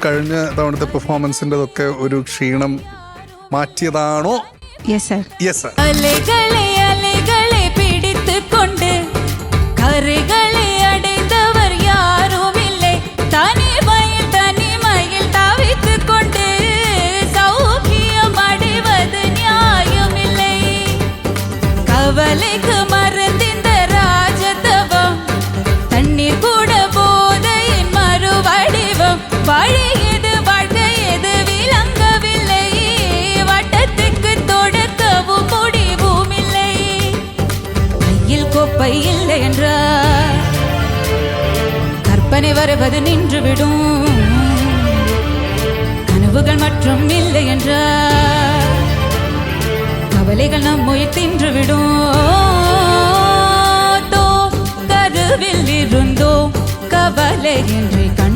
കഴിഞ്ഞ തവണത്തെ പെർഫോമൻസിൻ്റെതൊക്കെ ഒരു ക്ഷീണം മാറ്റിയതാണോ? Yes sir. Yes sir. அலைகளை அலைகளை பிடித்துக் கொண்டு கரைகளை அடைந்தவர் யாரும் இல்லை. தனிமையில் தனிமையில் தவித்துக் கொண்டு சௌக்கியம் அடைவது நியாயமில்லை. கவலைக்கு மறந்திந்த ராஜதவம் தண்ணீர் கூட போதையின் மறுவடிவம். வழியது வாழ்க்கை எது விளங்கவில்லை. வட்டத்துக்கு தொடக்கவும் முடிவும் இல்லை. கையில் கோப்பை இல்லை என்றால் கற்பனை வருவது நின்றுவிடும். கனவுகள் மற்றும் இல்லை என்றால் கவலைகள் நம் உயிர் தின்றுவிடும். கருவில் இருந்தோம் கவலை என்று கண்